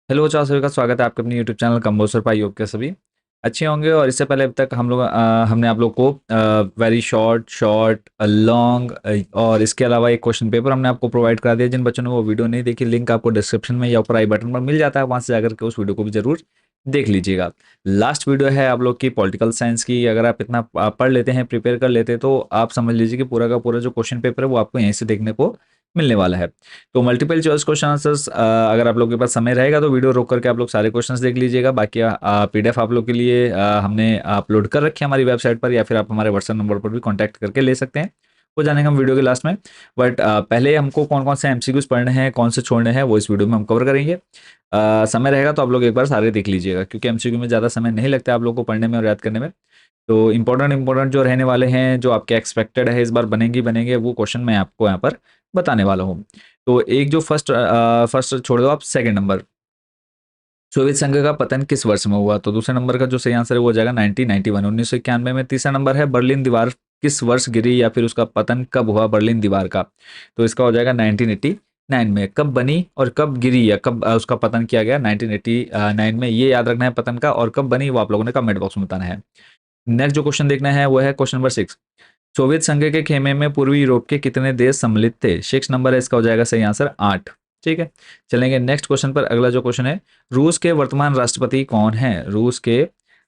Hello चार सभी का स्वागत है आपके अपने यूट्यूब चैनल कंबोसर पाई योग के सभी अच्छे होंगे। और इससे पहले अब तक हमने आप लोग को वेरी शॉर्ट शॉर्ट लॉन्ग और इसके अलावा एक क्वेश्चन पेपर हमने आपको प्रोवाइड करा दिया। जिन बच्चों ने वो वीडियो नहीं देखी, लिंक आपको डिस्क्रिप्शन में या ऊपर आई बटन पर मिल जाता है, वहां से जाकर के उस वीडियो को भी जरूर देख लीजिएगा। लास्ट वीडियो है आप लोग की पॉलिटिकल साइंस की। अगर आप इतना पढ़ लेते हैं, प्रिपेयर कर लेते हैं, तो आप समझ लीजिए कि पूरा का पूरा जो क्वेश्चन पेपर है वो आपको यहीं से देखने को मिलने वाला है। तो मल्टीपल चॉइस क्वेश्चन आंसर्स, अगर आप लोग के पास समय रहेगा तो वीडियो रोक करके आप लोग सारे क्वेश्चंस देख लीजिएगा। बाकी पीडीएफ आप लोग के लिए हमने अपलोड कर रखी है हमारी वेबसाइट पर, या फिर आप हमारे व्हाट्सएप नंबर पर भी कांटेक्ट करके ले सकते हैं। वो जानेंगे हम वीडियो के लास्ट में। बट पहले हमको कौन कौन से एमसीक्यूज पढ़ने हैं, कौन से छोड़ने हैं, वो इस वीडियो में हम कवर करेंगे। समय रहेगा तो आप लोग एक बार सारे देख लीजिएगा, क्योंकि एमसीक्यू में ज़्यादा समय नहीं लगता है आप लोग को पढ़ने में और याद करने में। तो इंपॉर्टेंट जो रहने वाले हैं, जो आपके एक्सपेक्टेड है इस बार बनेंगे बनेंगे, वो क्वेश्चन मैं आपको यहाँ पर बताने वाला हूँ। तो एक जो फर्स्ट छोड़ दो आप, सेकंड नंबर, सोवियत संघ का पतन किस वर्ष में हुआ? तो दूसरे नंबर का जो सही आंसर है वो हो जाएगा 1991, 1991 में। तीसरा नंबर है बर्लिन दीवार किस वर्ष गिरी, या फिर उसका पतन कब हुआ बर्लिन दीवार का? तो इसका हो जाएगा 1989 में। कब बनी और कब गिरी, या कब उसका पतन किया गया? 1989 में, ये याद रखना है पतन का। और कब बनी वो आप लोगों ने कमेंट बॉक्स में बताना है। नेक्स्ट जो क्वेश्चन देखना है वो है क्वेश्चन नंबर 6। सोवियत संघ के खेमे में पूर्वी यूरोप के कितने देश सम्मिलित थे? 6 नंबर है, इसका हो जाएगा सही आंसर 8। ठीक है, चलेंगे नेक्स्ट क्वेश्चन पर। अगला जो क्वेश्चन है, रूस के वर्तमान राष्ट्रपति कौन है? रूस के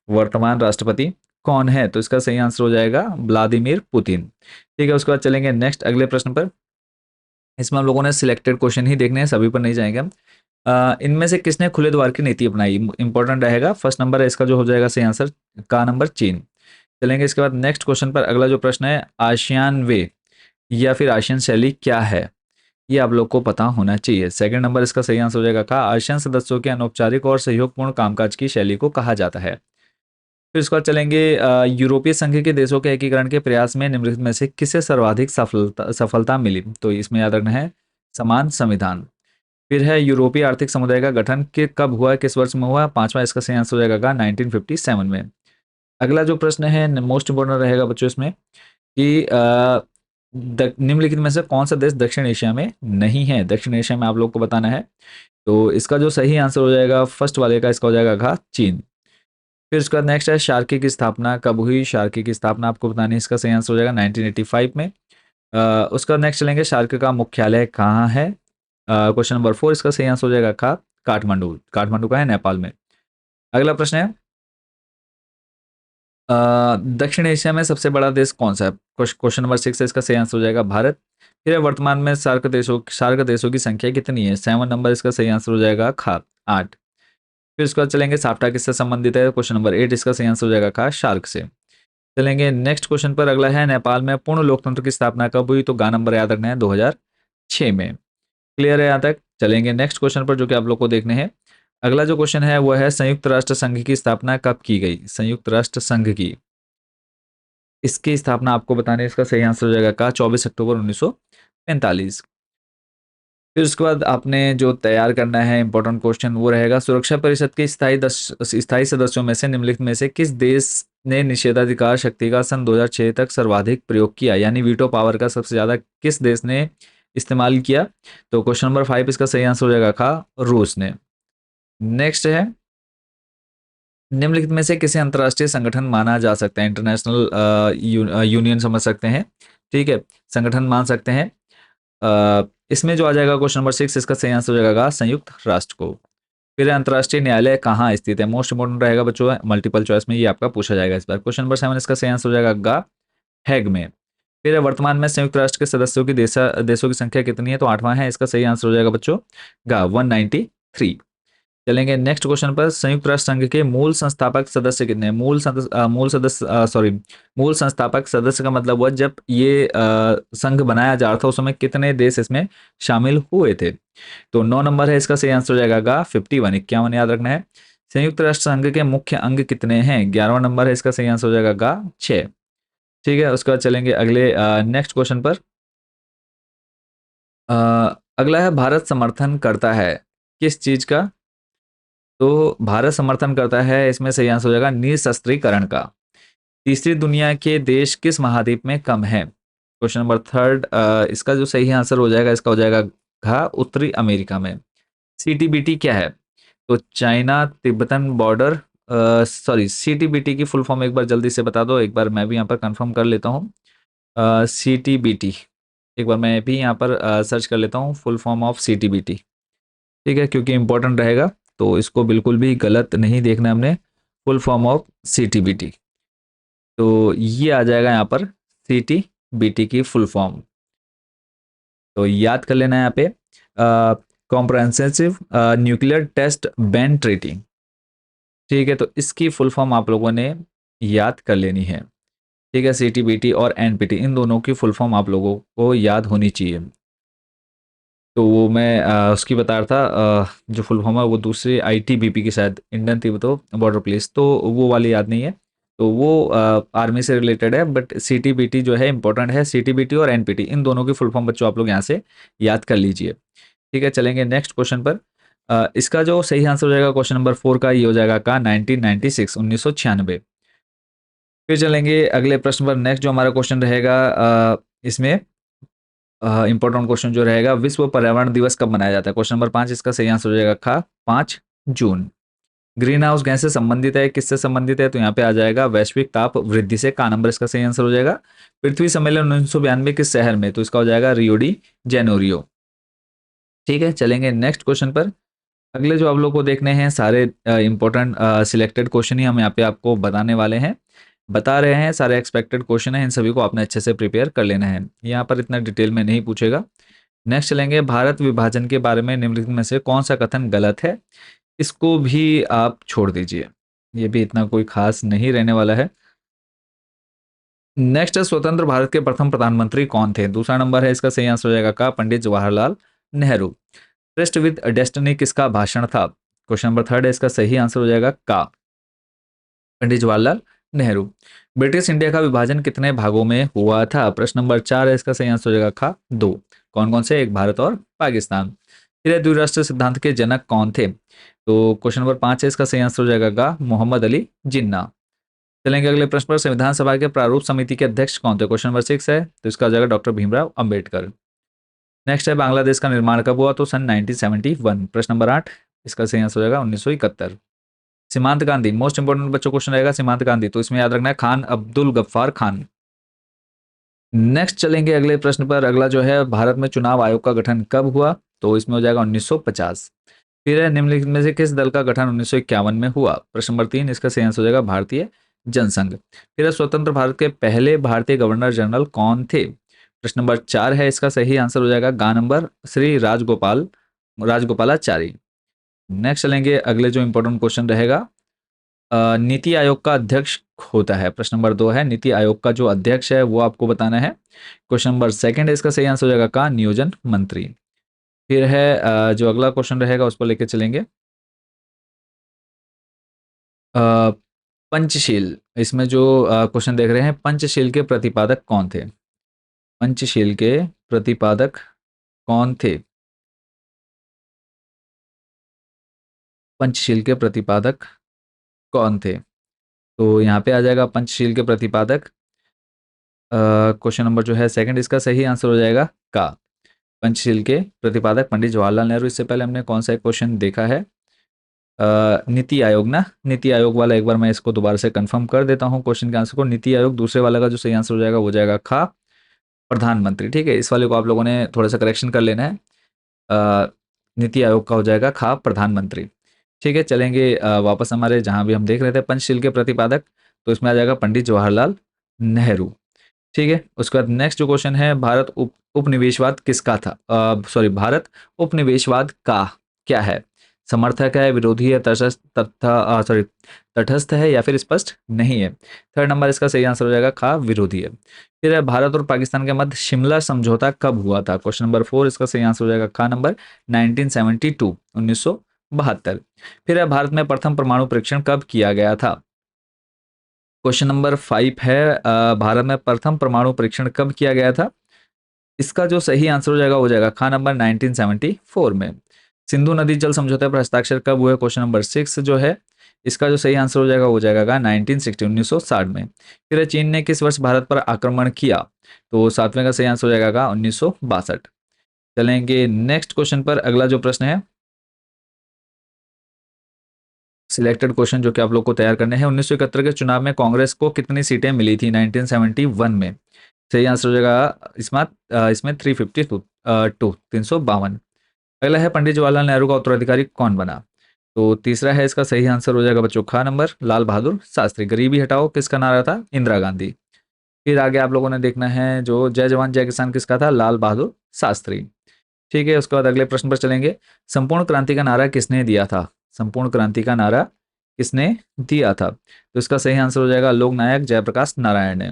वर्तमान राष्ट्रपति कौन है? तो इसका सही आंसर हो जाएगा व्लादिमीर पुतिन। ठीक है, उसके बाद चलेंगे नेक्स्ट अगले प्रश्न पर। इसमें हम लोगों ने सिलेक्टेड क्वेश्चन ही देखने हैं, सभी पर नहीं जाएंगे हम। इनमें से किसने खुले द्वार की नीति अपनाई? इंपॉर्टेंट रहेगा। फर्स्ट नंबर है, इसका जो हो जाएगा सही आंसर का नंबर चीन। चलेंगे इसके बाद नेक्स्ट क्वेश्चन पर। अगला जो प्रश्न है, आसियान वे या फिर आसियान शैली क्या है? ये आप लोग को पता होना चाहिए। सेकंड नंबर इसका सही आंसर हो जाएगा का आसियान सदस्यों के अनौपचारिक और सहयोगपूर्ण कामकाज की शैली को कहा जाता है। फिर इसके बाद चलेंगे, यूरोपीय संघ के देशों के एकीकरण के प्रयास में निम्नलिखित में से किसे सर्वाधिक सफलता सफलता मिली? तो इसमें याद रखना है समान संविधान। फिर है यूरोपीय आर्थिक समुदाय का गठन के कब हुआ, किस वर्ष में हुआ? पांचवा इसका सही आंसर हो जाएगा का 1957 में। अगला जो प्रश्न है मोस्ट इंपोर्टेंट रहेगा बच्चों इसमें, कि निम्नलिखित में से कौन सा देश दक्षिण एशिया में नहीं है? दक्षिण एशिया में आप लोग को बताना है। तो इसका जो सही आंसर हो जाएगा फर्स्ट वाले का, इसका हो जाएगा घा चीन। फिर उसका नेक्स्ट है, शार्की की स्थापना कब हुई? शार्की की स्थापना आपको बतानी है, इसका सही आंसर हो जाएगा 1985 में। उसका नेक्स्ट चलेंगे, शार्क का मुख्यालय कहाँ है? क्वेश्चन नंबर 4, इसका सही आंसर हो जाएगा खा काठमांडू। काठमांडू का है नेपाल में। अगला प्रश्न है, दक्षिण एशिया में सबसे बड़ा देश कौन सा है? क्वेश्चन नंबर 6 है, इसका सही आंसर हो जाएगा भारत। फिर है, वर्तमान में सार्क देशों की संख्या कितनी है? 7 नंबर इसका सही आंसर हो जाएगा खा 8। फिर उसके बाद चलेंगे, साफ्टा किससे संबंधित है? क्वेश्चन नंबर 8, इसका सही आंसर हो जाएगा खा शार्क से। चलेंगे नेक्स्ट क्वेश्चन पर। अगला है, नेपाल में पूर्ण लोकतंत्र की स्थापना कब हुई? तो गा नंबर याद रखना है 2006 में। क्लियर है यहाँ तक? चलेंगे नेक्स्ट क्वेश्चन पर, जो कि आप लोग को देखने हैं। अगला जो क्वेश्चन है वो है, संयुक्त राष्ट्र संघ की स्थापना कब की गई? संयुक्त राष्ट्र संघ की, इसकी स्थापना आपको बताने, इसका सही आंसर हो जाएगा का 24 अक्टूबर 1945। फिर उसके बाद आपने जो तैयार करना है इंपॉर्टेंट क्वेश्चन वो रहेगा, सुरक्षा परिषद के स्थायी सदस्यों में से निम्नलिखित में से किस देश ने निषेधाधिकार शक्ति का सन 2006 तक सर्वाधिक प्रयोग किया? यानी वीटो पावर का सबसे ज्यादा किस देश ने इस्तेमाल किया? तो क्वेश्चन नंबर 5, इसका सही आंसर हो जाएगा का रूस ने। नेक्स्ट है, निम्नलिखित में से किसे अंतर्राष्ट्रीय संगठन माना जा सकता है? इंटरनेशनल यूनियन समझ सकते हैं, ठीक है, संगठन मान सकते हैं। इसमें जो आ जाएगा क्वेश्चन नंबर 6, इसका सही आंसर हो जाएगा संयुक्त राष्ट्र को। फिर अंतर्राष्ट्रीय न्यायालय कहाँ स्थित है? मोस्ट इंपोर्टेंट रहेगा बच्चों, मल्टीपल चॉइस में ये आपका पूछा जाएगा इस बार। क्वेश्चन नंबर 7, इसका सही आंसर हो जाएगा गा हैग में। फिर वर्तमान में संयुक्त राष्ट्र के सदस्यों की देशों की संख्या कितनी है? तो 8वां है, इसका सही आंसर हो जाएगा बच्चों गा 193। चलेंगे नेक्स्ट क्वेश्चन पर, संयुक्त राष्ट्र संघ के मूल संस्थापक सदस्य कितने हैं? मूल संस्थापक सदस्य का मतलब हुआ जब ये संघ बनाया जा रहा था उस समय कितने देश इसमें शामिल हुए थे? तो 9 नंबर है, इसका सही आंसर हो जाएगा गा 51, 51 याद रखना है। संयुक्त राष्ट्र संघ के मुख्य अंग कितने हैं? 11वां नंबर है, इसका सही आंसर हो जाएगा गा 6। ठीक है, उसके बाद चलेंगे अगले नेक्स्ट क्वेश्चन पर। अगला है, भारत समर्थन करता है किस चीज का? तो भारत समर्थन करता है, इसमें सही आंसर हो जाएगा निशस्त्रीकरण का। तीसरी दुनिया के देश किस महाद्वीप में कम है? क्वेश्चन नंबर 3, इसका जो सही आंसर हो जाएगा, इसका हो जाएगा घा उत्तरी अमेरिका में। सीटीबीटी क्या है? तो China Tibetan border, sorry, CTBT की फुल फॉर्म एक बार जल्दी से बता दो, एक बार मैं भी यहाँ पर कंफर्म कर लेता हूँ। सीटीबीटी, एक बार मैं भी यहाँ पर सर्च कर लेता हूँ फुल फॉर्म ऑफ सीटीबीटी। ठीक है, क्योंकि इंपॉर्टेंट रहेगा, तो इसको बिल्कुल भी गलत नहीं देखना हमने। फुल फॉर्म ऑफ सीटीबीटी, तो ये आ जाएगा यहाँ पर सीटीबीटी की फुल फॉर्म। तो याद कर लेना है यहाँ पे, comprehensive nuclear test ban treaty. ठीक है, तो इसकी फुल फॉर्म आप लोगों ने याद कर लेनी है। ठीक है, सीटीबीटी और एनपीटी इन दोनों की फुल फॉर्म आप लोगों को याद होनी चाहिए। तो वो मैं उसकी बता रहा था, जो फुल फॉर्म है वो दूसरे आईटीबीपी की, शायद इंडियन तिब्बत बॉर्डर पुलिस, तो वो वाली याद नहीं है। तो वो आर्मी से रिलेटेड है, बट सीटीबीटी जो है इंपॉर्टेंट है। सीटीबीटी और एनपीटी इन दोनों की फुल फॉर्म बच्चों आप लोग यहाँ से याद कर लीजिए। ठीक है, चलेंगे नेक्स्ट क्वेश्चन पर। इसका जो सही आंसर हो जाएगा क्वेश्चन नंबर 4 का, ये हो जाएगा का 1996, 1996। फिर चलेंगे अगले प्रश्न पर। नेक्स्ट जो हमारा क्वेश्चन रहेगा, इसमें इंपॉर्टेंट क्वेश्चन जो रहेगा, विश्व पर्यावरण दिवस कब मनाया जाता है? क्वेश्चन नंबर 5, इसका सही आंसर हो जाएगा खा 5 जून। ग्रीन हाउस गैस से संबंधित है, किससे संबंधित है? तो यहाँ पे आ जाएगा वैश्विक ताप वृद्धि से, का नंबर इसका सही आंसर हो जाएगा। पृथ्वी सम्मेलन 1992 किस शहर में? तो इसका हो जाएगा रियो डी जेनेरियो। ठीक है, चलेंगे नेक्स्ट क्वेश्चन पर। अगले जो आप लोग को देखने हैं सारे इंपॉर्टेंट सिलेक्टेड क्वेश्चन ही हम यहाँ पे आपको बताने वाले हैं, बता रहे हैं। सारे एक्सपेक्टेड क्वेश्चन हैं, इन सभी को आपने अच्छे से प्रिपेयर कर लेना है। यहाँ पर इतना डिटेल में नहीं पूछेगा। नेक्स्ट चलेंगे, भारत विभाजन के बारे में निम्नलिखित में से कौन सा कथन गलत है? इसको भी आप छोड़ दीजिए, ये भी इतना कोई खास नहीं रहने वाला है। नेक्स्ट, स्वतंत्र भारत के प्रथम प्रधानमंत्री कौन थे? दूसरा नंबर है, इसका सही आंसर हो जाएगा का Pandit Jawaharlal Nehru. Tryst with destiny किसका भाषण था? क्वेश्चन नंबर 3 है, इसका सही आंसर हो जाएगा का पंडित जवाहरलाल नेहरू। ब्रिटिश इंडिया का विभाजन कितने भागों में हुआ था? प्रश्न नंबर 4 है, इसका सही आंसर हो जाएगा खा 2। कौन कौन से? एक भारत और पाकिस्तान। फिर द्विराष्ट्र सिद्धांत के जनक कौन थे? तो क्वेश्चन नंबर 5 है, इसका सही आंसर हो जाएगा गा मोहम्मद अली जिन्ना। चलेंगे अगले प्रश्न पर। संविधान सभा के प्रारूप समिति के अध्यक्ष कौन थे? क्वेश्चन नंबर 6 है, तो इसका हो जाएगा डॉक्टर भीमराव अंबेडकर। नेक्स्ट है, बांग्लादेश का निर्माण कब हुआ? तो सन 1971। प्रश्न नंबर 8, इसका सही आंसर हो जाएगा 1971। सीमांत गांधी, मोस्ट इंपोर्टेंट बच्चों क्वेश्चन रहेगा सीमांत गांधी, तो इसमें याद रखना है खान अब्दुल गफ्फार खान। नेक्स्ट चलेंगे अगले प्रश्न पर। अगला जो है, भारत में चुनाव आयोग का गठन कब हुआ? तो इसमें हो जाएगा 1950। फिर है, निम्नलिखित में से किस दल का गठन 1951 में हुआ? प्रश्न नंबर 3, इसका सही आंसर हो जाएगा भारतीय जनसंघ। फिर है, स्वतंत्र भारत के पहले भारतीय गवर्नर जनरल कौन थे? प्रश्न नंबर 4 है, इसका सही आंसर हो जाएगा गा नंबर श्री राजगोपालाचारी। नेक्स्ट चलेंगे अगले जो इंपॉर्टेंट क्वेश्चन रहेगा, नीति आयोग का अध्यक्ष होता है। प्रश्न नंबर 2 है, नीति आयोग का जो अध्यक्ष है वो आपको बताना है। क्वेश्चन नंबर 2 है, इसका सही आंसर हो जाएगा का नियोजन मंत्री। फिर है, जो अगला क्वेश्चन रहेगा उसको लेके चलेंगे। अ, पंचशील, इसमें जो क्वेश्चन देख रहे हैं, पंचशील के प्रतिपादक कौन थे? पंचशील के प्रतिपादक कौन थे? पंचशील के प्रतिपादक कौन थे? तो यहाँ पे आ जाएगा पंचशील के प्रतिपादक। क्वेश्चन नंबर जो है 2, इसका सही आंसर हो जाएगा का पंचशील के प्रतिपादक पंडित जवाहरलाल नेहरू। इससे पहले हमने कौन सा एक क्वेश्चन देखा है, नीति आयोग ना, नीति आयोग वाला एक बार मैं इसको दोबारा से कंफर्म कर देता हूँ क्वेश्चन के आंसर को। नीति आयोग दूसरे वाला का जो सही आंसर हो जाएगा वो जाएगा खा प्रधानमंत्री। ठीक है, इस वाले को आप लोगों ने थोड़ा सा करेक्शन कर लेना है। नीति आयोग का हो जाएगा खा प्रधानमंत्री। ठीक है, चलेंगे वापस हमारे जहाँ भी हम देख रहे थे पंचशील के प्रतिपादक, तो इसमें आ जाएगा पंडित जवाहरलाल नेहरू। ठीक है, उसके बाद नेक्स्ट जो क्वेश्चन है, भारत उपनिवेशवाद किसका था? सॉरी, भारत उपनिवेशवाद का क्या है? समर्थक है, विरोधी है, तटस्थ तथा सॉरी तटस्थ है, या फिर स्पष्ट नहीं है? थर्ड नंबर इसका सही आंसर हो जाएगा खा विरोधी है। फिर है, भारत और पाकिस्तान के मध्य शिमला समझौता कब हुआ था? क्वेश्चन नंबर 4, इसका सही आंसर हो जाएगा खा नंबर 1972, 1972। फिर है, भारत में प्रथम परमाणु परीक्षण कब किया गया था? क्वेश्चन नंबर 5 है, भारत में प्रथम परमाणु परीक्षण कब किया गया था? इसका जो सही आंसर हो जाएगा वो जाएगा खा नंबर 1974 में। सिंधु नदी जल समझौते पर हस्ताक्षर कब हुए? क्वेश्चन नंबर 6 जो है, इसका जो सही आंसर हो जाएगा वो जाएगा 1960, 1960 में। फिर चीन ने किस वर्ष भारत पर आक्रमण किया? तो 7वें का सही आंसर हो जाएगा 1962। चलेंगे नेक्स्ट क्वेश्चन पर। अगला जो प्रश्न है, सिलेक्टेड क्वेश्चन जो कि आप लोग को तैयार करने हैं। 1971 के चुनाव में कांग्रेस को कितनी सीटें मिली थी 1971 में? सही आंसर हो जाएगा इसमें 352 352। अगला है पंडित जवाहरलाल नेहरू का उत्तराधिकारी कौन बना? तो तीसरा है इसका सही आंसर हो जाएगा बच्चों ख नंबर लाल बहादुर शास्त्री। गरीबी हटाओ किसका नारा था? इंदिरा गांधी। फिर आगे आप लोगों ने देखना है जो जय जवान जय किसान किसका था? लाल बहादुर शास्त्री। ठीक है, उसके बाद अगले प्रश्न पर चलेंगे। संपूर्ण क्रांति का नारा किसने दिया था? संपूर्ण क्रांति का नारा किसने दिया था? तो इसका सही आंसर हो जाएगा लोक नायक जयप्रकाश नारायण ने।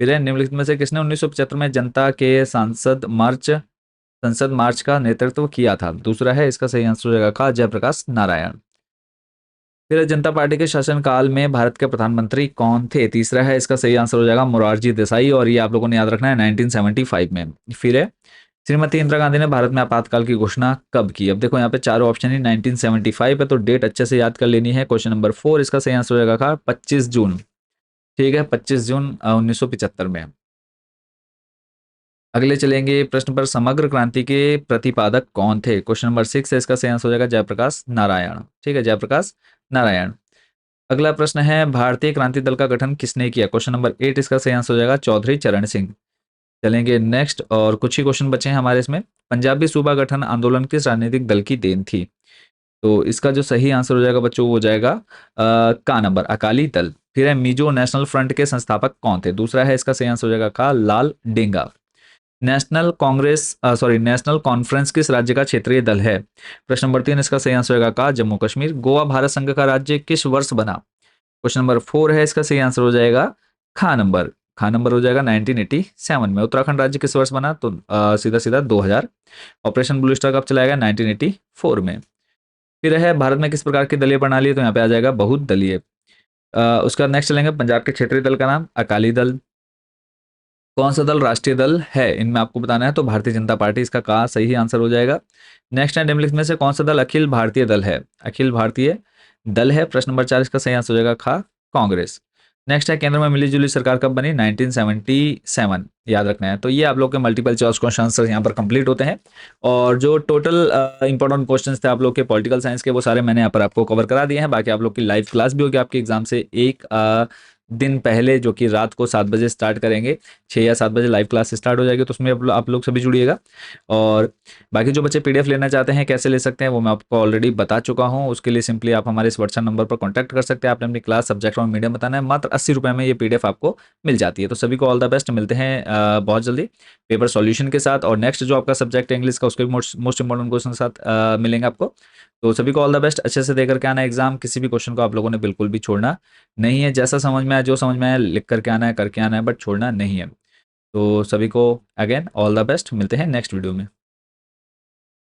फिर है निम्नलिखित में से किसने 1975 में जनता के संसद मार्च का नेतृत्व किया था? दूसरा है इसका सही आंसर हो जाएगा ख जयप्रकाश नारायण। फिर जनता पार्टी के शासनकाल में भारत के प्रधानमंत्री कौन थे? तीसरा है इसका सही आंसर हो जाएगा मोरारजी देसाई, और ये आप लोगों ने याद रखना है 1975 में। फिर है श्रीमती इंदिरा गांधी ने भारत में आपातकाल की घोषणा कब की? अब देखो यहाँ पे चारों ऑप्शन ही 1975 है, तो डेट अच्छे से याद कर लेनी है। क्वेश्चन नंबर 4 इसका सही आंसर हो जाएगा 25 जून। ठीक है, 25 जून 1975 में। अगले चलेंगे प्रश्न पर, समग्र क्रांति के प्रतिपादक कौन थे? क्वेश्चन नंबर 6 है इसका सही आंसर हो जाएगा जयप्रकाश नारायण। ठीक है, जयप्रकाश नारायण। अगला प्रश्न है भारतीय क्रांति दल का गठन किसने किया? क्वेश्चन नंबर 8 इसका सही आंसर हो जाएगा चौधरी चरण सिंह। चलेंगे नेक्स्ट, और कुछ ही क्वेश्चन बचे हैं हमारे इसमें। पंजाबी सूबा गठन आंदोलन किस राजनीतिक दल की देन थी? तो इसका जो सही आंसर हो जाएगा बच्चों वो हो जाएगा का नंबर अकाली दल। फिर है मिजो नेशनल फ्रंट के संस्थापक कौन थे? दूसरा है इसका सही आंसर हो जाएगा का लाल डेंगा। नेशनल कॉन्फ्रेंस किस राज्य का क्षेत्रीय दल है? प्रश्न नंबर 3 इसका सही आंसर होगा का जम्मू कश्मीर। गोवा भारत संघ का राज्य किस वर्ष बना? क्वेश्चन नंबर 4 है इसका सही आंसर हो जाएगा खा नंबर हो जाएगा 1987 में। उत्तराखंड राज्य किस वर्ष बना? तो सीधा सीधा 2000। ऑपरेशन ब्लू स्टार कब चलाया गया? 1984 में। फिर है भारत में किस प्रकार की दलीय प्रणाली है? तो यहाँ पे आ जाएगा बहुत दलीय। उसका नेक्स्ट चलेंगे, पंजाब के क्षेत्रीय दल का नाम अकाली दल। कौन सा दल राष्ट्रीय दल है इनमें आपको बताना है? तो भारतीय जनता पार्टी इसका का सही आंसर हो जाएगा। नेक्स्ट है निम्नलिखित में से कौन सा दल अखिल भारतीय दल है? अखिल भारतीय दल है। प्रश्न नंबर 4 इसका सही आंसर हो जाएगा खा कांग्रेस। नेक्स्ट है केंद्र में मिलीजुली सरकार कब बनी? 1977 याद रखना है। तो ये आप लोग के मल्टीपल चॉइस क्वेश्चन आंसर यहाँ पर कंप्लीट होते हैं, और जो टोटल इंपॉर्टेंट क्वेश्चंस थे आप लोग के पॉलिटिकल साइंस के वो सारे मैंने यहाँ पर आपको कवर करा दिए हैं। बाकी आप लोग की लाइव क्लास भी होगी आपके एग्जाम से एक दिन पहले, जो कि रात को 7 बजे स्टार्ट करेंगे। 6 या 7 बजे लाइव क्लास स्टार्ट हो जाएगी, तो उसमें आप लोग सभी जुड़िएगा। और बाकी जो बच्चे पीडीएफ लेना चाहते हैं कैसे ले सकते हैं वो मैं आपको ऑलरेडी बता चुका हूँ। उसके लिए सिंपली आप हमारे इस व्हाट्सएप नंबर पर कॉन्टैक्ट कर सकते हैं। आपने अपनी क्लास सब्जेक्ट और मीडियम बताना है, मात्र 80 रुपये में ये पीडीएफ आपको मिल जाती है। तो सभी को ऑल द बेस्ट, मिलते हैं बहुत जल्दी पेपर सॉल्यूशन के साथ। और नेक्स्ट जो आपका सब्जेक्ट है इंग्लिश का, उसके भी मोस्ट इंपॉर्टेंट क्वेश्चन के साथ मिलेंगे आपको। तो सभी को ऑल द बेस्ट, अच्छे से दे करके आना एग्जाम। किसी भी क्वेश्चन को आप लोगों ने बिल्कुल भी छोड़ना नहीं है। जैसा समझ में आया, जो समझ में आया लिख करके आना है, करके आना है, बट छोड़ना नहीं है। तो सभी को अगेन ऑल द बेस्ट, मिलते हैं नेक्स्ट वीडियो में।